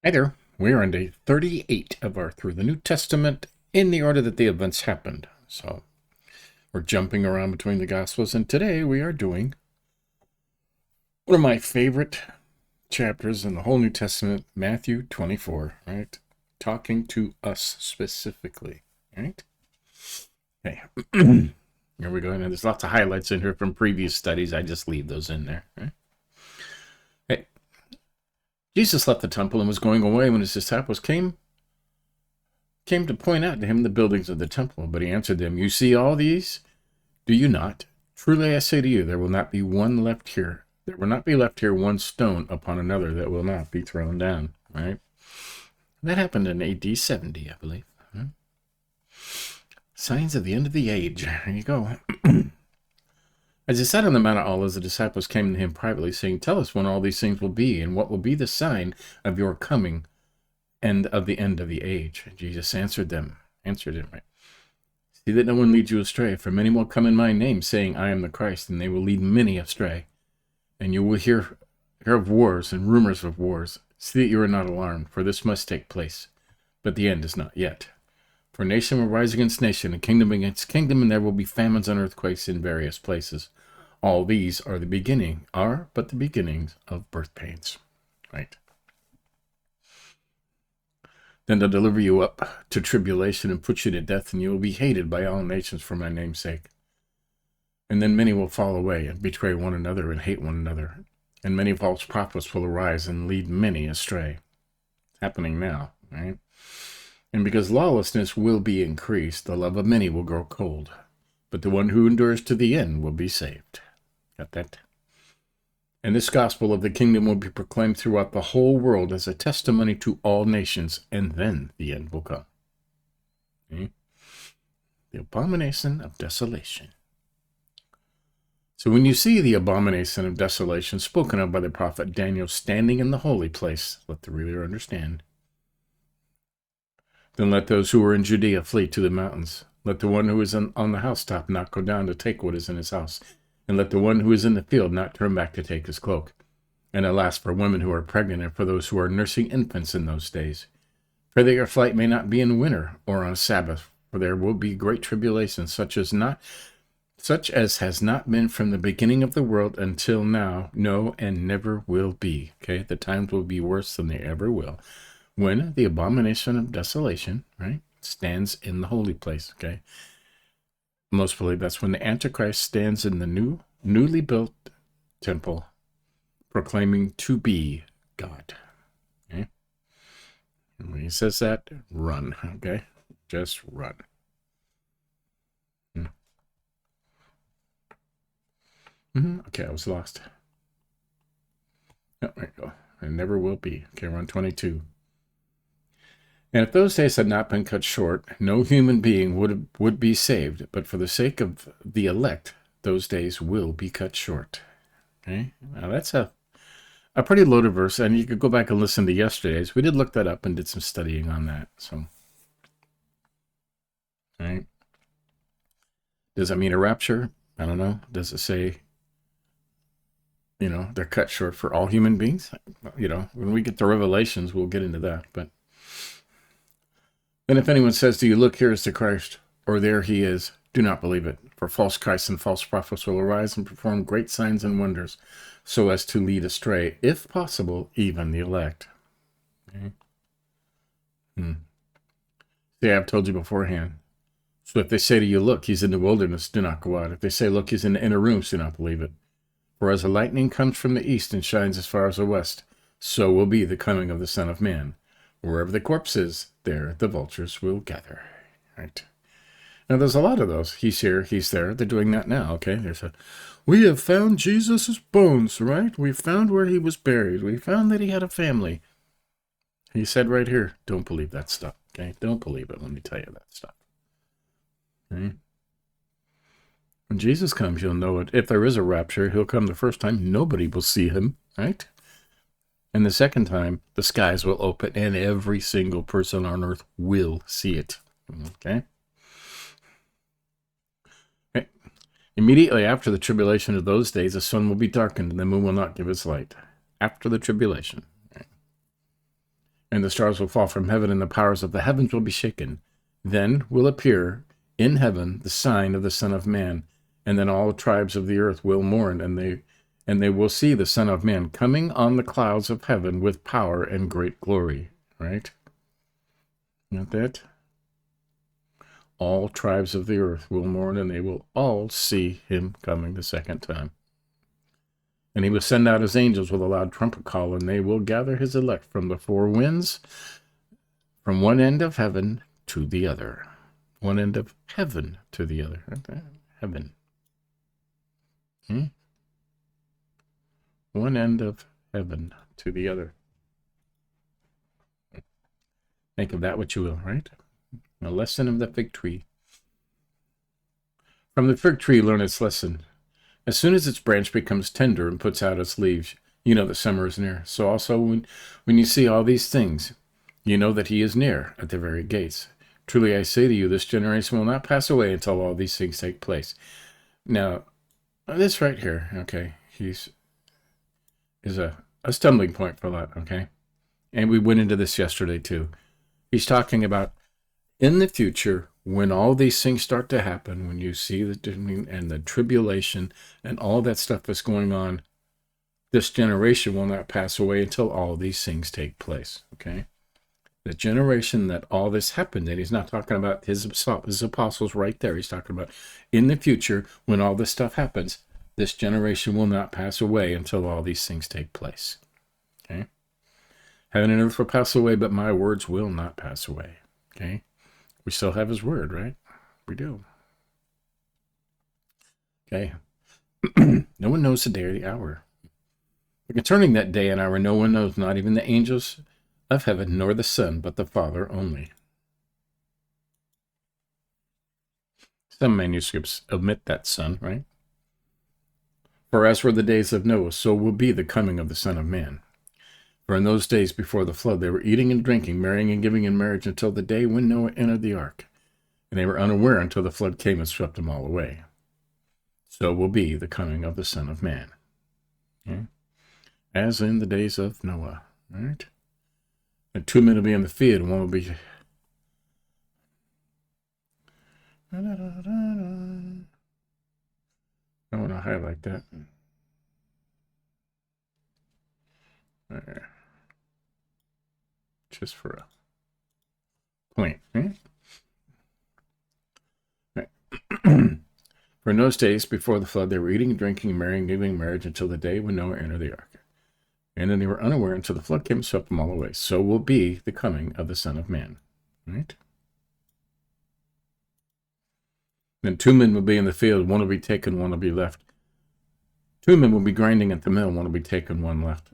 Hi there. We're on day 38 of our Through the New Testament in the order that the events happened. So we're jumping around between the Gospels, and today we are doing one of my favorite chapters in the whole New Testament, Matthew 24, right? Talking to us specifically, right? Okay. Here we go. And there's lots of highlights in here from previous studies. I just leave those in there, right? Hey, Jesus left the temple and was going away when his disciples came to point out to him the buildings of the temple. But he answered them, "You see all these? Do you not? Truly I say to you, there will not be one left here. There will not be left here one stone upon another that will not be thrown down." Right? That happened in AD 70, I believe. Signs of the end of the age. There you go. As he sat on the Mount of Olives, the disciples came to him privately, saying, "Tell us when all these things will be, and what will be the sign of your coming and of the end of the age?" And Jesus answered him, right? "See that no one leads you astray, for many will come in my name, saying, I am the Christ, and they will lead many astray. And you will hear of wars and rumors of wars. See that you are not alarmed, for this must take place, but the end is not yet. For nation will rise against nation, and kingdom against kingdom, and there will be famines and earthquakes in various places. All these are but the beginnings of birth pains." Right? "Then they'll deliver you up to tribulation and put you to death, and you will be hated by all nations for my name's sake. And then many will fall away and betray one another and hate one another. And many false prophets will arise and lead many astray." It's happening now, right? "And because lawlessness will be increased, the love of many will grow cold. But the one who endures to the end will be saved." Got that? "And this gospel of the kingdom will be proclaimed throughout the whole world as a testimony to all nations, and then the end will come." Okay? The abomination of desolation. So when you see the abomination of desolation spoken of by the prophet Daniel standing in the holy place, let the reader understand. "Then let those who are in Judea flee to the mountains. Let the one who is on the housetop not go down to take what is in his house. And let the one who is in the field not turn back to take his cloak. And alas, for women who are pregnant and for those who are nursing infants in those days. Pray that your flight may not be in winter or on Sabbath, for there will be great tribulation, such as has not been from the beginning of the world until now, no, and never will be." Okay, the times will be worse than they ever will. When the abomination of desolation, right, stands in the holy place, okay? Most believe that's when the Antichrist stands in the newly built temple, proclaiming to be God. Okay? And when he says that, run, okay? Just run. Okay, I was lost. Oh, there you go. It never will be. Okay, we're on 22. "And if those days had not been cut short, no human being would be saved. But for the sake of the elect, those days will be cut short." Okay, now that's a pretty loaded verse, and you could go back and listen to yesterday's. We did look that up and did some studying on that. So, all right. Does that mean a rapture? I don't know. Does it say, they're cut short for all human beings? When we get to Revelations, we'll get into that. But "Then if anyone says to you, 'Look, here is the Christ,' or 'There he is,' do not believe it. For false Christs and false prophets will arise and perform great signs and wonders, so as to lead astray, if possible, even the elect." Okay. See, I've told you beforehand. "So if they say to you, 'Look, he's in the wilderness,' do not go out. If they say, 'Look, he's in the inner rooms,' do not believe it. For as the lightning comes from the east and shines as far as the west, so will be the coming of the Son of Man. Wherever the corpse is, there the vultures will gather." Right? Now, there's a lot of those. He's here, he's there. They're doing that now, okay? "We have found Jesus' bones," right? "We found where he was buried. We found that he had a family." He said right here, don't believe that stuff, okay? Don't believe it. Let me tell you that stuff. Okay? When Jesus comes, you'll know it. If there is a rapture, he'll come the first time. Nobody will see him, right? And the second time, the skies will open, and every single person on earth will see it, okay? "Immediately after the tribulation of those days, the sun will be darkened, and the moon will not give its light." After the tribulation. and the stars will fall from heaven, and the powers of the heavens will be shaken. Then will appear in heaven the sign of the Son of Man, and then all tribes of the earth will mourn, and they will see the Son of Man coming on the clouds of heaven with power and great glory. Right? Not that? All tribes of the earth will mourn, and they will all see him coming the second time. And he will send out his angels with a loud trumpet call, and they will gather his elect from the four winds, from one end of heaven to the other. One end of heaven to the other. Heaven. One end of heaven to the other. Make of that what you will, right? A lesson of the fig tree. From the fig tree, learn its lesson. As soon as its branch becomes tender and puts out its leaves, you know that summer is near. So also when you see all these things, you know that he is near at the very gates. Truly I say to you, this generation will not pass away until all these things take place. Now, this right here, okay, is a stumbling point for a lot, okay? And we went into this yesterday too. He's talking about in the future, when all these things start to happen, when you see the tribulation and all that stuff that's going on, this generation will not pass away until all these things take place. Okay, the generation that all this happened in, he's not talking about his apostles right there. He's talking about in the future, when all this stuff happens, this generation will not pass away until all these things take place. Okay, heaven and earth will pass away, but my words will not pass away. Okay. We still have his word, right? We do. Okay. No one knows the day or the hour. But concerning that day and hour, no one knows, not even the angels of heaven, nor the Son, but the Father only. Some manuscripts omit that Son, right? For as were the days of Noah, so will be the coming of the Son of Man. For in those days before the flood, they were eating and drinking, marrying and giving in marriage until the day when Noah entered the ark. And they were unaware until the flood came and swept them all away. So will be the coming of the Son of Man. Okay? As in the days of Noah. Right? And two men will be in the field, and one will be... I want to highlight that. There. Just for a point. Right? Right. For in those days before the flood, they were eating and drinking, marrying, giving marriage until the day when Noah entered the ark. And then they were unaware until the flood came and swept them all away. So will be the coming of the Son of Man. Right? Then two men will be in the field, one will be taken, one will be left. Two men will be grinding at the mill, one will be taken, one left.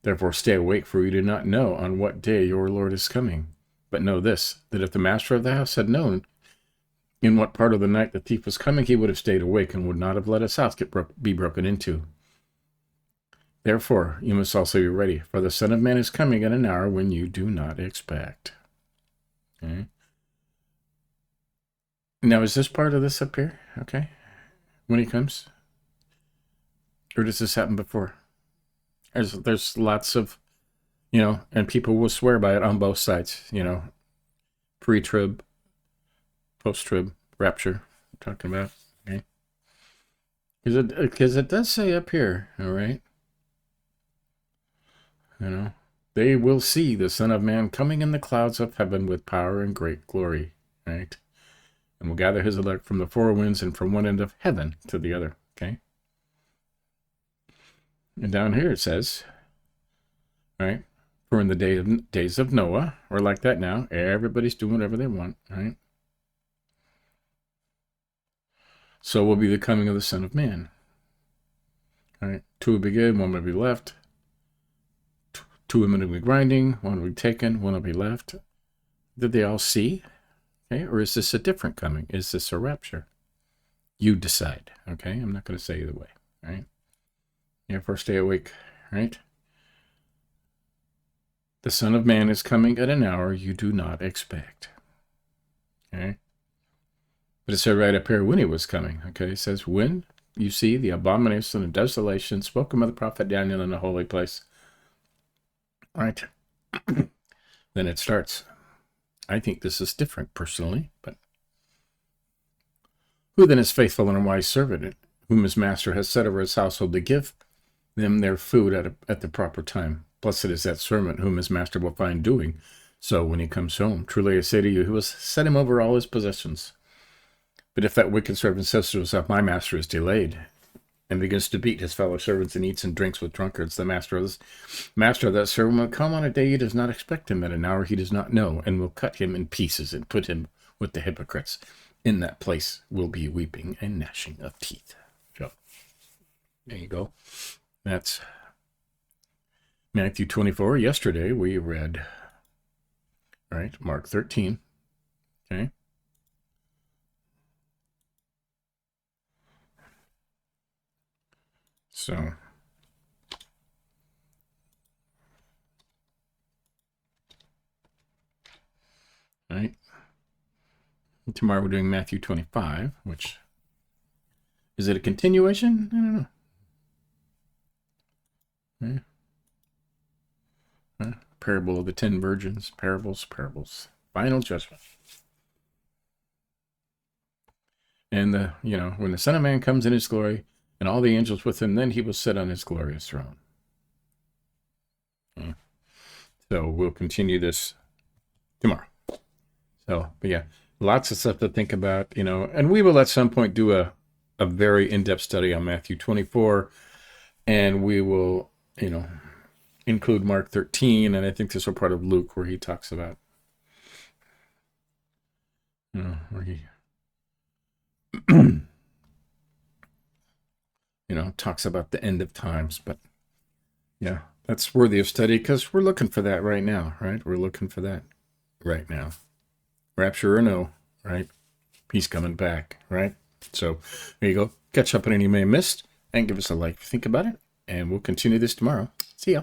Therefore stay awake, for you do not know on what day your Lord is coming. But know this, that if the master of the house had known in what part of the night the thief was coming, he would have stayed awake and would not have let his house be broken into. Therefore you must also be ready, for the Son of Man is coming at an hour when you do not expect. Okay. Now, is this part of this up here? Okay. When he comes? Or does this happen before? There's lots of, and people will swear by it on both sides, pre-trib, post-trib, rapture, we're talking about, okay? Because it does say up here, all right? They will see the Son of Man coming in the clouds of heaven with power and great glory, right? And will gather his elect from the four winds and from one end of heaven to the other, okay? And down here it says, right, for in the days of Noah, or like that now, everybody's doing whatever they want, right? So will be the coming of the Son of Man. All right, two will be good, one will be left. Two women will be grinding, one will be taken, one will be left. Did they all see? Okay, or is this a different coming? Is this a rapture? You decide, okay? I'm not going to say either way, right? Therefore, stay awake, right? The Son of Man is coming at an hour you do not expect. Okay? But it said right up here when he was coming. Okay? It says, when you see the abomination and desolation spoken by the prophet Daniel in the holy place. All right. then it starts. I think this is different personally, but who then is faithful and a wise servant, whom his master has set over his household to give them their food at the proper time? Blessed is that servant whom his master will find doing so when he comes home. Truly I say to you, he will set him over all his possessions. But if that wicked servant says to himself, my master is delayed, and begins to beat his fellow servants and eats and drinks with drunkards, the master of that servant will come on a day he does not expect him, at an hour he does not know, and will cut him in pieces and put him with the hypocrites. In that place will be weeping and gnashing of teeth. So, there you go. That's Matthew 24. Yesterday we read, right, Mark 13. Okay. So, right. Tomorrow we're doing Matthew 25, which, is it a continuation? I don't know. Parable of the 10 virgins, parables, final judgment. And when the Son of Man comes in his glory and all the angels with him, then he will sit on his glorious throne. Okay. So we'll continue this tomorrow. So, but yeah, lots of stuff to think about, and we will at some point do a very in-depth study on Matthew 24, and we will, include Mark 13, and I think this is part of Luke where he talks about, where he, talks about the end of times. But yeah, that's worthy of study because we're looking for that right now, right? We're looking for that right now. Rapture or no, right? He's coming back, right? So there you go. Catch up on any you may have missed and give us a like if you think about it. And we'll continue this tomorrow. See ya.